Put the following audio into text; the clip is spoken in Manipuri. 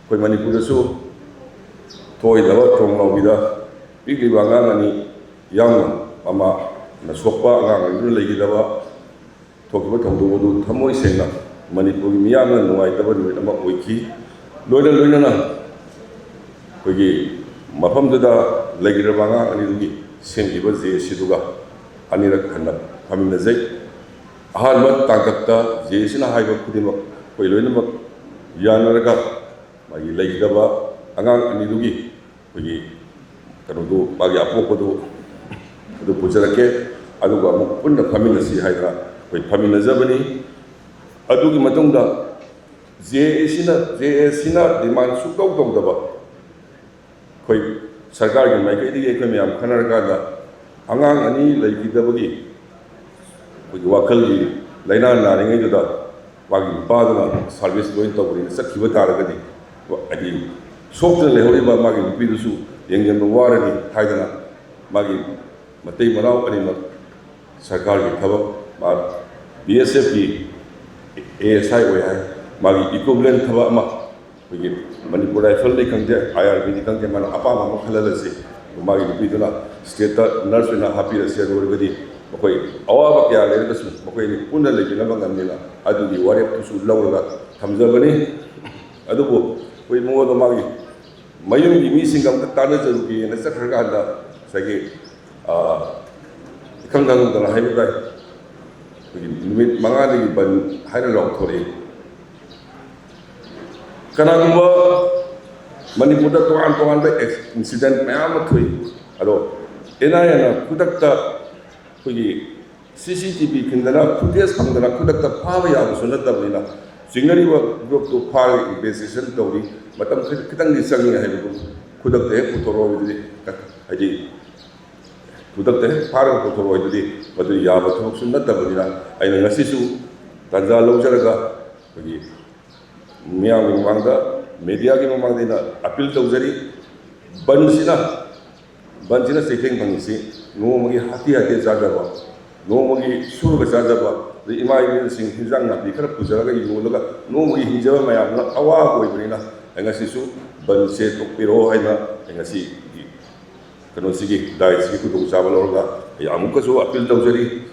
ꯑꯩꯈꯣꯏ ꯃꯅꯤꯄꯨꯔꯗꯁꯨ ꯊꯣꯛꯏꯗꯕ ꯊꯣꯡꯅꯥꯎꯕꯤꯗ ꯄꯤꯛꯂꯤꯕ ꯑꯉꯥꯡ ꯑꯅꯤ ꯌꯥꯎꯅ ꯃꯃꯥꯅ ꯁꯣꯛꯄ ꯑꯉꯥꯡ ꯑꯅꯤꯗꯨꯅ ꯂꯩꯈꯤꯗꯕ ꯊꯣꯛꯈꯤꯕ ꯊꯧꯗꯣꯛ ꯑꯗꯨ ꯊꯃꯣꯏ ꯁꯦꯡꯅ ꯃꯅꯤꯄꯨꯔꯒꯤ ꯃꯤꯌꯥꯝꯅ ꯅꯨꯡꯉꯥꯏꯇꯕ ꯅꯨꯃꯤꯠ ꯑꯃ ꯑꯣꯏꯈꯤ꯫ ꯂꯣꯏꯅꯅ ꯑꯩꯈꯣꯏꯒꯤ ꯃꯐꯝꯗꯨꯗ ꯂꯩꯈꯤꯗ꯭ꯔꯕ ꯑꯉꯥꯡ ꯑꯅꯤꯗꯨꯒꯤ ꯁꯦꯝꯈꯤꯕ ꯖꯦ.ꯑꯦꯁ.ꯁꯤꯗꯨꯒ ꯑꯅꯤꯔꯛ ꯍꯟꯅ ꯐꯝꯃꯤꯟꯅꯖꯩ꯫ ꯑꯍꯥꯟꯕ ꯇꯥꯡꯀꯛꯇ ꯖꯦ.ꯑꯦꯁ.ꯁꯤꯅ ꯍꯥꯏꯕ ꯈꯨꯗꯤꯡꯃꯛ ꯑꯩꯈꯣꯏ ꯂꯣꯏꯅꯃꯛ ꯌꯥꯅꯔꯒ ꯃꯥꯒꯤ ꯂꯩꯈꯤꯗꯕ ꯑꯉꯥꯡ ꯑꯅꯤꯗꯨꯒꯤ ꯑꯩꯈꯣꯏꯒꯤ ꯃꯥꯒꯤ ꯑꯄꯣꯛꯄꯗꯨ ꯑꯗꯨ ꯄꯨꯖꯔꯛꯀꯦ, ꯑꯗꯨꯒ ꯑꯃꯨꯛ ꯄꯨꯟꯅ ꯐꯝꯃꯤꯟꯅꯁꯤ ꯍꯥꯏꯗꯅ ꯑꯩꯈꯣই ꯐꯝꯃꯤꯟꯅꯖꯕꯅꯤ꯫ ꯑꯗꯨꯒꯤ ꯃꯇꯨꯡꯗ ꯖꯦ.ꯑꯦꯁ.ꯁꯤꯅ ꯗꯤꯃꯥꯟ ꯁꯨꯛꯇꯧ ꯇꯧꯗꯕ ꯑꯩꯈꯣꯏ ꯁꯔꯀꯥꯔꯒꯤ ꯃꯥꯏꯀꯩꯗꯒꯤ ꯑꯩꯈꯣꯏ ꯃꯌꯥꯝ ꯈꯟꯅꯔꯀꯥꯟꯗ ꯑꯉꯥꯡ ꯑꯅꯤ ꯂꯩꯈꯤꯗꯕꯒꯤ ꯑꯩꯈꯣꯏꯒꯤ ꯋꯥꯈꯜꯒꯤ ꯂꯥꯏꯅꯥ ꯅꯥꯔꯤꯉꯩꯗꯨꯗ ꯃꯥꯒꯤ ꯅꯨꯄꯥꯗꯨꯅ ꯁꯥꯔꯚꯤꯁ ꯂꯣꯏꯅ ꯇꯧꯕꯅꯤꯅ ꯆꯠꯈꯤꯕ ꯇꯥꯔꯒꯗꯤ ꯍꯥꯏꯗꯤ ꯁꯣꯛꯇꯅ ꯂꯩꯍꯧꯔꯤꯕ ꯃꯥꯒꯤ ꯅꯨꯄꯤꯗꯨꯁꯨ ꯌꯦꯡꯁꯤꯟꯕ ꯋꯥꯔꯅꯤ ꯍꯥꯏꯗꯅ ꯃꯥꯒꯤ ꯃꯇꯩ ꯃꯅꯥꯎ ꯑꯅꯤꯃꯛ ꯁꯔꯀꯥꯔꯒꯤ ꯊꯕꯛ BSFꯀꯤ ASI ꯑꯣꯏ ꯍꯥꯏ, ꯃꯥꯒꯤ ꯏꯀ꯭ꯋꯤꯚꯂꯦꯟ ꯊꯕꯛ ꯑꯃ ꯑꯩꯈꯣꯏꯒꯤ ꯃꯅꯤꯄꯨꯔ ꯔꯥꯏꯐꯜꯗꯤ ꯈꯪꯗꯦ IRBꯗꯤ ꯈꯪꯗꯦ, ꯃꯥꯅ ꯑꯄꯥꯝꯕ ꯑꯃ ꯈꯜꯍꯜꯂꯁꯤ, ꯃꯥꯒꯤ ꯅꯨꯄꯤꯗꯨꯅ ꯁ꯭ꯇꯦꯠꯇ ꯅꯔꯁ ꯑꯣꯏꯅ ꯍꯥꯞꯄꯤꯔꯁꯤ, ꯑꯗꯨ ꯑꯣꯏꯔꯒꯗꯤ ꯃꯈꯣꯏ ꯑꯋꯥꯕ ꯀꯌꯥ ꯂꯩꯔꯒꯁꯨ ꯃꯈꯣꯏꯅꯤ ꯄꯨꯟꯅ ꯂꯩꯃꯤꯟꯅꯕ ꯉꯝꯅꯤꯅ ꯑꯗꯨꯒꯤ ꯋꯥꯔꯦꯞꯇꯨꯁꯨ ꯂꯧꯔꯒ ꯊꯝꯖꯕꯅꯤ꯫ ꯑꯗꯨꯕꯨ ꯑꯩꯈꯣꯏ ꯃꯉꯣꯟꯗ ꯃꯥꯒꯤ ꯃꯌꯨꯝꯒꯤ ꯃꯤꯁꯤꯡꯒ ꯑꯝꯇ ꯇꯥꯟꯅꯖꯔꯨꯒꯦꯅ ꯆꯠꯈ꯭ꯔꯀꯥꯟꯗ ꯉꯁꯥꯏꯒꯤ ꯏꯈꯪ ꯈꯪꯍꯧꯗꯅ ꯍꯥꯏꯕ ꯇꯥꯏ ꯑꯩꯈꯣꯏꯒꯤ ꯅꯨꯃꯤꯠ 5ꯅꯤ ꯕꯟ ꯍꯥꯏꯅ ꯂꯥꯎꯊꯣꯔꯛꯏ꯫ ꯀꯅꯥꯒꯨꯝꯕ ꯃꯅꯤꯄꯨꯔꯗ ꯇꯣꯉꯥꯟꯕ ꯏꯟꯁꯤꯗꯦꯟ ꯃꯌꯥꯝ ꯑꯃ ꯊꯣꯛꯏ, ꯑꯗꯣ NIAꯅ ꯈꯨꯗꯛꯇ ꯑꯩꯈꯣꯏꯒꯤ CCTV ꯈꯤꯟꯗꯅ ꯐꯨꯇꯦꯖ ꯐꯪꯗꯅ ꯈꯨꯗꯛꯇ ꯐꯥꯕ ꯌꯥꯕꯁꯨ ꯅꯠꯇꯕꯅꯤꯅ ꯆꯤꯡꯅꯔꯤꯕ ꯒ꯭ꯔꯨꯞꯇꯨ ꯐꯥꯔꯒ ꯏꯟꯚꯦꯁꯇꯤꯒꯦꯁꯟ ꯇꯧꯔꯤ, ꯃꯇꯝ ꯈꯤꯇꯪꯗꯤ ꯆꯪꯏ ꯍꯥꯏꯕꯗꯨ ꯈꯨꯗꯛꯇ ꯍꯦꯛ ꯄꯨꯊꯣꯔꯛꯑꯣꯏꯗꯨꯗꯤ ꯍꯥꯏꯗꯤ ꯈꯨꯗꯛꯇ ꯍꯦꯛ ꯐꯥꯔꯒ ꯄꯨꯊꯣꯔꯛꯑꯣꯏꯗꯨꯗꯤ ꯃꯗꯨ ꯌꯥꯕ ꯊꯕꯛꯁꯨ ꯅꯠꯇꯕꯅꯤ나 ꯑꯩꯅ ꯉꯁꯤꯁꯨ ꯇꯥꯟꯖꯥ ꯂꯧꯖꯔꯒ ꯑꯩꯈꯣꯏꯒꯤ ꯃꯤꯌꯥꯝꯒꯤ ꯃꯃꯥꯡꯗ ꯃꯦꯗꯤꯌꯥꯒꯤ ꯃꯃꯥꯡꯗ ꯑꯩꯅ ꯑꯄꯤꯜ ꯇꯧꯖꯔꯤ꯫ ꯕꯟꯁꯤꯅ ꯆꯩꯊꯦꯡ ꯐꯪꯉꯤꯁꯤ ꯅꯣꯡꯃꯒꯤ ꯍꯥꯇꯦ ꯆꯥꯖꯕ, ꯅꯣꯡꯃꯒꯤ ꯁꯨꯔꯒ ꯆꯥꯖꯕ, ꯑꯗꯩ ꯏꯃꯥ ꯏꯕꯦꯜꯁꯤꯡ ꯍꯤꯟꯖꯥꯡ ꯅꯥꯄꯤ ꯈꯔ ꯄꯨꯖꯔꯒ ꯌꯣꯜꯂꯒ ꯅꯣꯡꯃꯒꯤ ꯍꯤꯡꯖꯕ ꯃꯌꯥꯝꯅ ꯑꯋꯥꯕ ꯑꯣꯏꯕꯅꯤꯅ ꯑꯩ ꯉꯁꯤꯁꯨ ꯕꯟꯁꯦ ꯇꯣꯛꯄꯤꯔꯛꯑꯣ ꯍꯥꯏꯅ ꯑꯩ ꯉꯁꯤꯒꯤ ꯗꯥꯏꯠꯁꯤꯒꯤ ꯈꯨꯗꯣꯡꯆꯥꯕ ꯂꯧꯔꯒ ꯑꯩ ꯑꯃꯨꯛꯀꯁꯨ ꯑꯄꯤꯜ ꯇꯧꯖꯔꯤ꯫